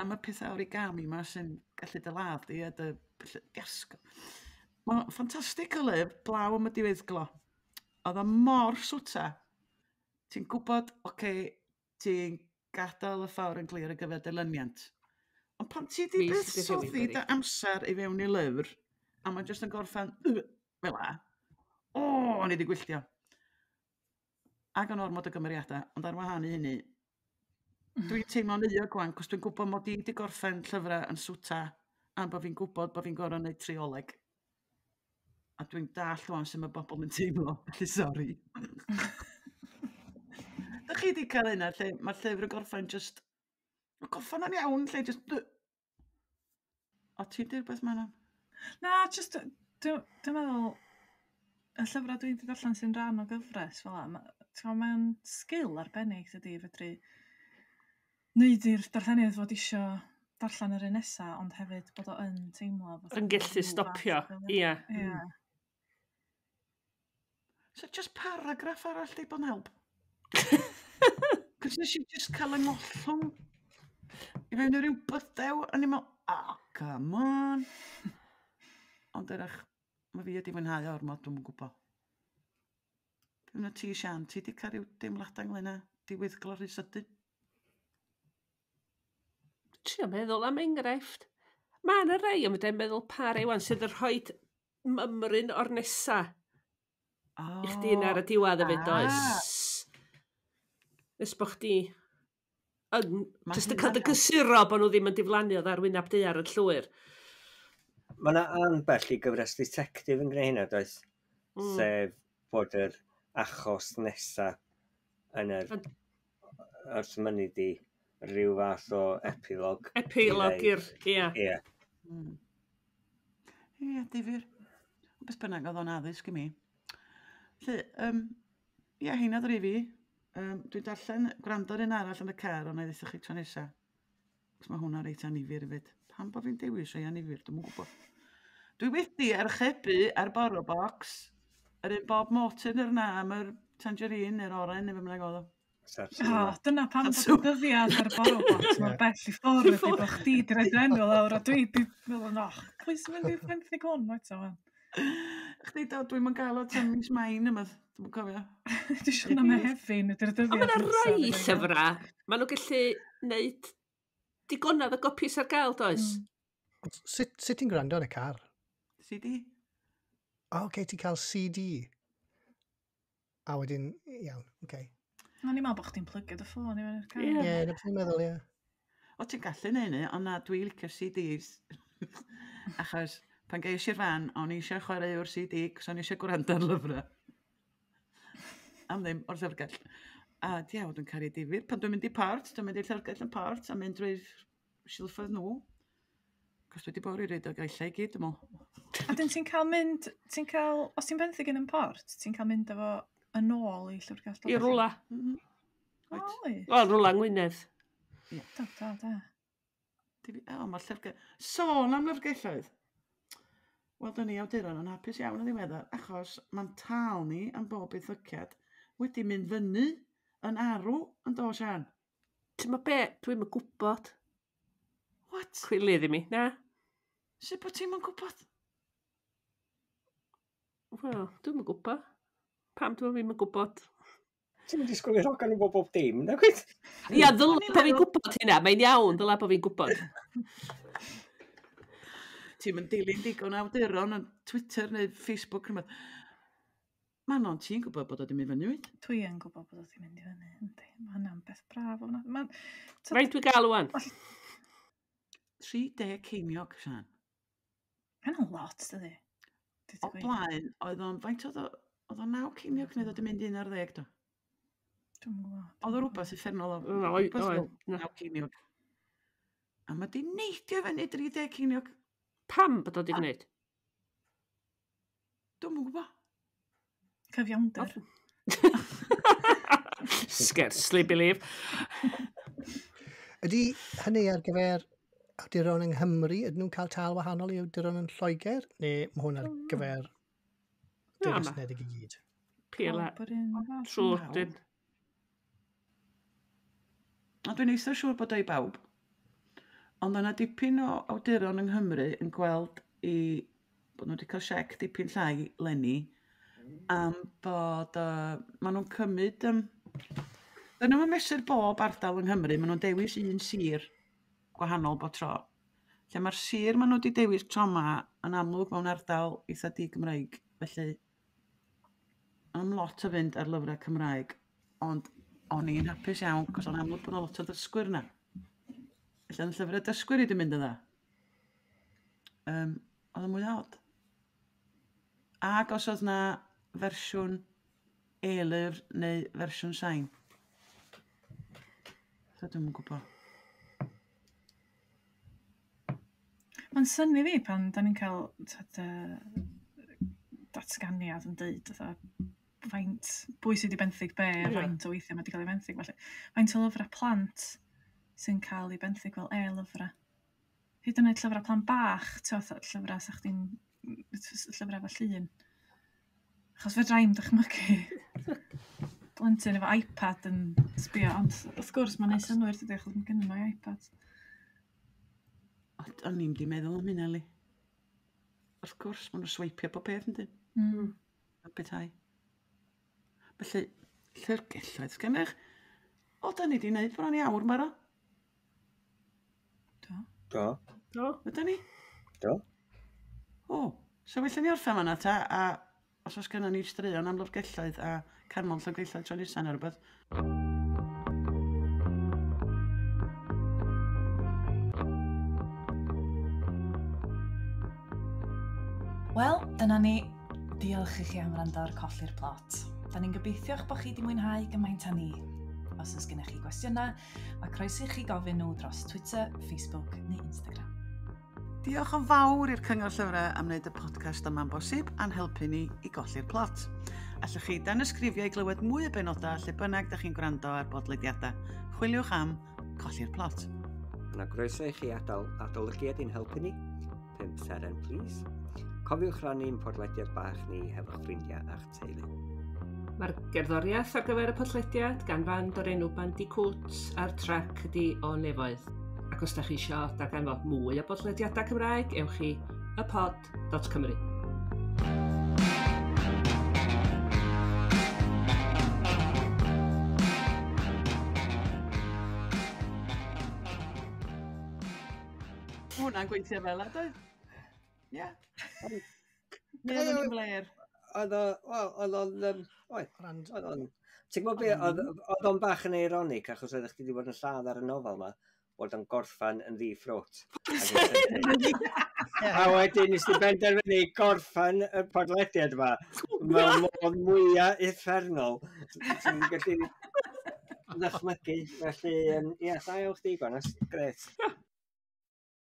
am y pethau origami yma sy'n gallu dyladd i a dy gasgo. Mae'n ffantastig o lyfr, blaw am y diweddglo. Oedd o mor swta. Ti'n gwybod, ti'n gadael y ffawr yn glir ar gyfer dylyniant. Ond pan ti di buddsoddi dy amser i fewn i lyfr, a mae'n jyst yn gorffen, fel a, o'n i wedi gwylltio. Ac yn ormod o gymeriadau, ond ar wahân i hynny, dwi'n teimlo'n uo gwan, cos dwi'n gwybod mod i wedi gorffen llyfrau yn swta, a bod fi'n gwybod bod fi'n gorau wneud trioleg. A dwi'n dall rwan sy'n mae bobl yn teimlo, felly sori. chi wedi cael yna, lle mae'r llyfr yn gorffen just... Mae'n gorffen yn iawn, lle just... O, ti di'r beth ma'n am? Na, just, dwi'n meddwl, y llyfrau dwi wedi darllen sy'n rhan o gyfres fel yma, mae'n sgil arbennig dydi fedru wneud i'r darlleniad fod isio darllen yr un nesa, ond hefyd bod o yn teimlo. Yn gallu stopio, ia. So just paragraff arall di bod yn help. Cos nes i just cael yng ngollwng i fewn i ryw bydew, a ni'n meddwl, come on. Ond erach, mae fi wedi fwynhau ormod, dwi'n gwybod. Dwi'n meddwl ti, Sian, ti wedi cael rhyw deimlad ynglyn â diweddglo rhy sydyn? Trio meddwl am enghraifft. Mae yna rei am ydy'n meddwl par ewan sydd yn rhoi mymryn o'r nesa. I chdi yn ar y diwedd y fyd oes. Nes bod chdi jyst yn cael dy gysuro bod nhw ddim yn diflannu oedd ar wyneb daear yn llwyr. Mae yna anbell i gyfres detectif yn gwneud hynna, does? Sef bod yr achos nesa yn yr wrth mynnu di rhyw fath o epilog. Epilog i'r, ia. Ie. Ie, difyr. Beth bynnag oedd o'n addysg i mi. Lle, heina ddri fi. Dwi'n darllen gwrando'r un arall yn y car, ond na ddysgu chi tro nesa. Cos mae hwnna reit anifyr i fyd. Pam bod fi'n dewis rei anifyr, dwi'n gwybod. Dwi wedi archebu ar Bwrw box yr un Bob Morton yr na am yr tangerine neu'r oren neu fe myna godd o. Dyna pam bod yn dyddiad ar Bwrw box. Mae'n bell i ffwrdd i bod chdi di roed enw lawr a dwi di meddwl, cwys mynd i'r benthyg hwn, oed o fan. Chdi do, dwi'n gael o tan mis main yma, dwi'n cofio. Dwi'n siŵr na mae hefyn ydy'r dyddiad. Ond mae'n rhai llyfrau, maen nhw gallu gwneud digonedd o gopis ar gael, does? Sut ti'n gwrando yn y car? CD? Oce, ti'n cael CD. A wedyn, iawn, oce. O'n i'n meddwl bod chdi'n plygio dy ffôn i fewn i'r car. Ie, na beth i'n meddwl, ie. O, ti'n gallu neud ni, ond na dwi'n licio CDs. Achos pan geis i'r fan, o'n i eisiau chwarae o'r CD, cos o'n i eisiau gwrando ar lyfrau. Am ddim o'r llyfrgell. A diawd yn caru difyr. Pan dwi'n mynd i port, dwi'n mynd i'r llyfrgell yn port, a mynd drwy'r silffoedd nhw. Cos dwi wedi bod i reid o gaellau i gyd, ymol. A dyn ti'n cael mynd, os ti'n benthyg yn port, ti'n cael mynd efo yn ôl i llyfrgell? I rwla. O, rwla Ngwynedd. Da. Mae'r llyfrgell... Sôn am lyfrgelloedd. Wel, dyn ni awduron yn hapus iawn yn ddiweddar, achos mae'n tal ni am bob eithyciad wedi mynd fyny yn arw yn do, Sian. Ti'n ma be? Dwi'n yn gwybod. What? Chwilydd i mi, na? Sut bod ti'n yn gwybod? Wel, dwi'n yn gwybod. Pam dwi'n ddim yn gwybod? Ti'n mynd i sgwylio rhogan yn bob dim, na gwyt? Ia, ddyla bod fi'n gwybod hynna. Mae'n iawn, ddyla bod fi'n gwybod. Ti'n mynd dilyn digon awduron yn Twitter neu Facebook. Mae'n non ti'n gwybod bod o ddim i fyny, wyt? Dwi yn gwybod bod o ddim mynd i fyny. Mae hynna'n beth braf o'na. Faint dwi'n gael wan? 30 ceiniog, Sian. Hynna'n lot, dydi? O blaen, oedd o'n, faint oedd o 9 ceiniog neu oedd o'n mynd 11, do? Dwi'n gwybod. Oedd o rhywbeth uffernol o. Oedd. 9 ceiniog. A mae di neidio fyny 30 ceiniog. Pam bod o di gwneud? Dwi'n gwybod. Cyfiawnder. Scarcely believe. Ydy hynny ar gyfer awduron yng Nghymru? Ydyn nhw'n cael tal wahanol i awduron yn Lloegr? Neu mae hwn ar gyfer Deyrnas Unedig i gyd? Pila. Trw'r dyn. A dwi'n eithaf siŵr bod o'i bawb. Ond yna dipyn o awduron yng Nghymru yn gweld bod nhw wedi cael siec dipyn llai lenni am bod maen nhw'n cymryd dyn nhw'n mesur bob ardal yng Nghymru, maen nhw'n dewis un sir gwahanol bob tro. Lle mae'r sir maen nhw wedi dewis tro yma yn amlwg mewn ardal eitha di-Gymraeg. Felly, am lot o fynd ar lyfrau Cymraeg, ond o'n i'n hapus iawn, cos o'n amlwg bod yna lot o ddysgwyr yna. Felly yn llyfrau dysgwyr i wedi mynd yna. Oedd yn mwy od. Ac os oedd yna fersiwn e-lyfr neu fersiwn sain. Dwi'n gwybod. Mae'n synnu fi pan da ni'n cael datganiad yn deud faint, bwy sydd wedi benthyg be, a faint o weithiau mae wedi cael ei benthyg. Felly. Faint o lyfrau plant sy'n cael ei benthyg fel lyfrau. Hyd yn oed llyfrau plant bach, llyfrau sa chdi'n llyfrau efo llun. Achos fe draim dychmygu blentyn efo iPad yn sbio, ond wrth gwrs mae'n neud synwyr dydy, achos mae gennym o'i iPad. O'n i'n di meddwl am hynna, Eli. Wrth gwrs, maen nhw'n sveipio po peth yn dyn. A betai. Felly, llyfrgelloedd, sgennach, o, da ni di wneud bron i awr maro. Do. Ydyn ni? Do. O, so felly ni orffen fanna ta, a os oes gennym ni straeon am llyfrgelloedd a canmol llyfrgelloedd tro nisan o rhywbeth. Wel, dyna ni. Diolch i chi am wrando ar Colli'r Plot. Da ni'n gobeithio eich bod chi wedi mwynhau gymaint â ni. Os oes gennych chi gwestiynau, mae croeso i chi gofyn nhw dros Twitter, Facebook neu Instagram. Diolch yn fawr i'r Cyngor Llyfrau am wneud y podcast yma'n bosib a'n helpu ni i golli'r plot. Allwch chi dan ysgrifio i glywed mwy o benodau lle bynnag da chi'n gwrando ar bodlediadau. Chwiliwch am Colli'r Plot. Yna groeso i chi adolygiad i'n helpu ni. Pymtheg, please. Cofiwch rannu'n podlediad bach ni hefo'ch ffrindiau a'ch teulu. Mae'r gerddoriaeth ar gyfer y podlediad gan fand o'r enw Bandicoot a'r trac ydi o nefoedd. Ac os da chi isio darganfod mwy o bodlediadau Cymraeg, ewch i ypod.cymru. Hwna'n gweithio fel ydoedd? Ie. Mi oedd yn fler. Oedd o'n... Ti'n gwybod be, oedd o'n bach yn eironig, achos oeddech chi wedi bod yn lladd ar y nofel yma, bod o'n gorffan yn ddi-ffrwt. A wedyn nes ti benderfynu gorffan y podlediad yma, mewn modd mwyaf uffernol. Ti'n gallu ddychmygu, felly, ie, da iawn chdi, Gwanas, gret.